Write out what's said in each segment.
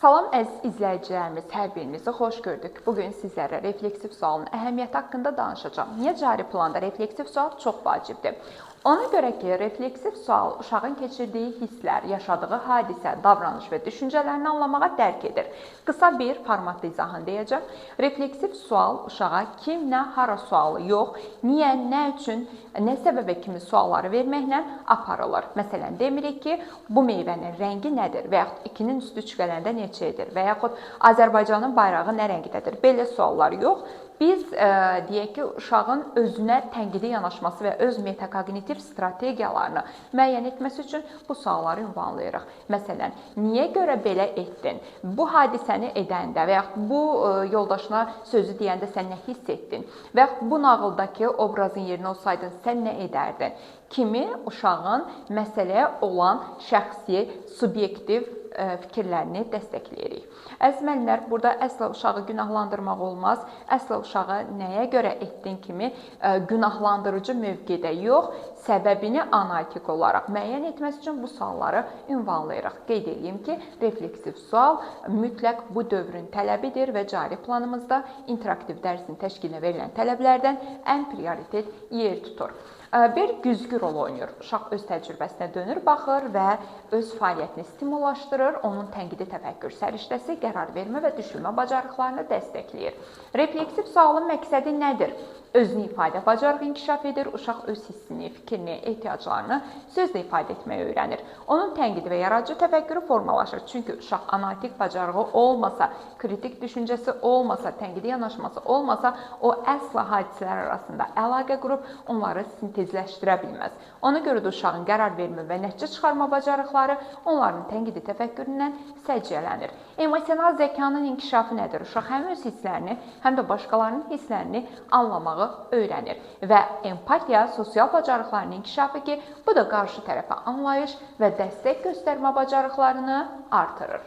Salam əziz izləyicilərimiz, hər birinizi xoş gördük. Bugün sizlərə refleksiv sualın əhəmiyyəti haqqında danışacağım. Niyə cari planda refleksiv sual çox vacibdir? Ona görə ki, refleksiv sual uşağın keçirdiyi hisslər, yaşadığı hadisə, davranış və düşüncələrini anlamağa dərk edir. Qısa bir formatda izahını deyəcəm. Refleksiv sual uşağa kim, nə, hara sualı yox, niyə, nə üçün, nə səbəbə kimi sualları verməklə aparılır. Məsələn, demirik ki, bu meyvənin rəngi nədir və yaxud 2-nin üstü üçgələndə neçədir və yaxud Azərbaycanın bayrağı nə rəngdədir? Belə suallar yox. Biz deyək ki, uşağın özünə tənqidi yanaşması və öz metakognitiv strategiyalarını müəyyən etməsi üçün bu sualları ünvanlayırıq. Məsələn, niyə görə belə etdin? Bu hadisəni edəndə və yaxud bu yoldaşına sözü deyəndə sən nə hiss etdin? Və yaxud bu nağıldakı obrazın yerinə olsaydın sən nə edərdin? Kimi uşağın məsələyə olan şəxsi, subyektiv fikirlərini dəstəkləyirik. Əziz müəllimlər, burada əsla uşağı günahlandırmaq olmaz. Əsla uşağı nəyə görə etdin kimi günahlandırıcı mövqedə yox, səbəbini analitik olaraq müəyyən etməsi üçün bu sualları ünvanlayırıq. Qeyd edeyim ki, refleksiv sual mütləq bu dövrün tələbidir və cari planımızda interaktiv dərsin təşkilinə verilən tələblərdən ən prioritet yer tutur. Bir güzgü rol oynayır. Uşaq öz təcrübəsinə dönür, baxır və öz fəaliyyətini stimullaşdırır, onun tənqidi təfəkkür səriştəsi, qərar vermə və düşünmə bacarıqlarını dəstəkləyir. Refleksiv sualın məqsədi nədir? Özünü ifadə bacarığı inkişaf edir, uşaq öz hissini, fikrini, ehtiyaclarını sözlə ifadə etməyi öyrənir. Onun tənqidi və yaradıcı təfəkkürü formalaşır. Çünki uşaq analitik bacarığı olmasa, kritik düşüncəsi olmasa, tənqidi yanaşması olmasa, o əsla hadisələr arasında əlaqə qurub onları sintezləşdirə bilməz. Ona görə də uşağın qərar vermə və nəticə çıxarma bacarıqları onların tənqidi təfəkküründən səciyyələnir. Emosional zəkanın inkişafı nədir? Uşaq həm öz hisslərini, həm də başqalarının hisslərini anlamağı öyrənir və empatiya, sosial bacarıqlarının inkişafı ki, bu da qarşı tərəfə anlayış və dəstək göstərmə bacarıqlarını artırır.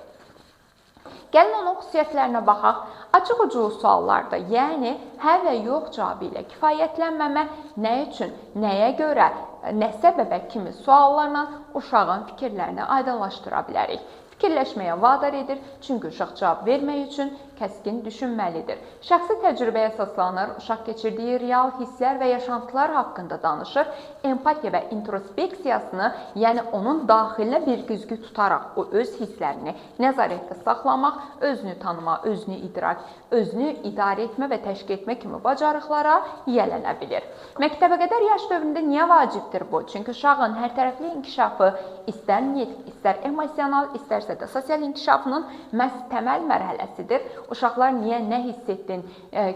Gəlin onun xüsusiyyətlərinə baxaq. Açıq-uculu suallarda, yəni hə və yox cavabı ilə kifayətlənməmə, nə üçün, nəyə görə, nə səbəbə kimi suallarla uşağın fikirlərini aydınlaşdıra bilərik. Fikirləşməyə vadar edir, çünki uşaq cavab vermək üçün kəskin düşünməlidir. Şəxsi təcrübəyə əsaslanır, uşaq keçirdiyi real hisslər və yaşantılar haqqında danışır, empatiya və introspeksiyasını, yəni onun daxilinə bir güzgü tutaraq o öz hisslərini nəzarətdə saxlamaq, özünü tanıma, özünü idrak, özünü idarə etmə və təşkil etmə kimi bacarıqlara yiyələnə bilir. Məktəbəqədər yaş dövründə niyə vacibdir bu? Çünki uşağın hərtərəfli inkişafı istər nitq, istər emosional, istərsə də sosial inkişafının məhz təməl mərhələsidir. Uşaqlar niyə, nə hiss etdin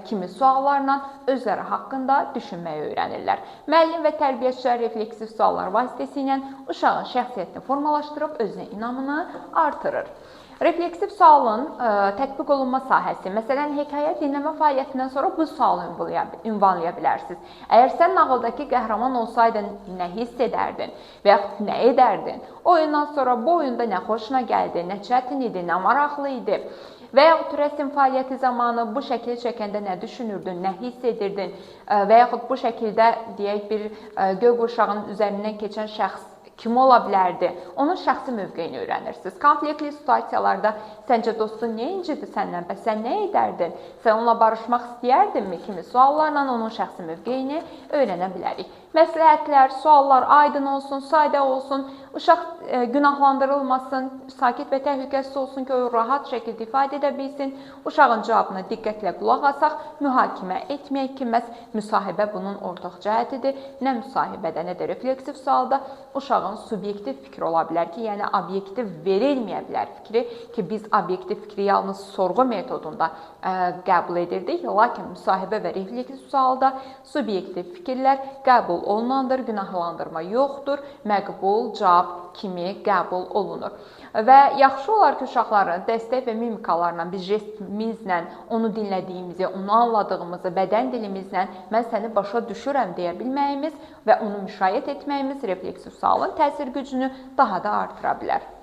kimi suallarla özləri haqqında düşünməyi öyrənirlər. Müəllim və tərbiyəçilər refleksiv suallar vasitəsilə uşağın şəxsiyyətini formalaşdırıb özünə inamını artırır. Refleksiv sualın tətbiq olunma sahəsi. Məsələn, hekayə dinləmə fəaliyyətindən sonra bu sualı ünvanlaya bilərsiniz. Əgər sən nağıldakı qəhrəman olsaydın, nə hiss edərdin və yaxud nə edərdin? Oyundan sonra bu oyunda nə xoşuna gəldi, nə çətin idi, nə maraqlı idi? Və yaxud rəsm fəaliyyəti zamanı bu şəkili çəkəndə nə düşünürdün, nə hiss edirdin? Və yaxud bu şəkildə deyək bir göy qurşağının üzərindən keçən şəxs kim ola bilərdi? Onun şəxsi mövqeyini öyrənirsiniz. Konfliktli situasiyalarda səncə dostun nə incidi səndən? Bəs sən nə edərdin? Sən onunla barışmaq istəyərdinmi? Kimi suallarla onun şəxsi mövqeyini öyrənə bilərik. Məsləhətlər, suallar aydın olsun, sadə olsun, uşaq günahlandırılmasın, sakit və təhlükəsiz olsun ki, o rahat şəkildə ifadə edə bilsin. Uşağın cavabına diqqətlə qulaq asaq, mühakimə etməyək ki, məhz müsahibə bunun ortaq cəhətidir. Nə müsahibədə, nə də refleksiv sualda uşağın subyektiv fikri ola bilər ki, yəni obyektiv verilməyə bilər fikri ki, biz obyektiv fikri yalnız sorğu metodunda qəbul edirdik. Lakin müsahibə və refleksiv sualda subyektiv fikirlər qəbul olunandır, günahlandırma yoxdur, məqbul cavab kimi qəbul olunur. Və yaxşı olar ki, uşaqların dəstək və mimikalarla, biz jestimizlə onu dinlədiyimizi, onu anladığımızı, bədən dilimizlə mən səni başa düşürəm deyə bilməyimiz və onu müşahidə etməyimiz refleksiv sualın təsir gücünü daha da artıra bilər.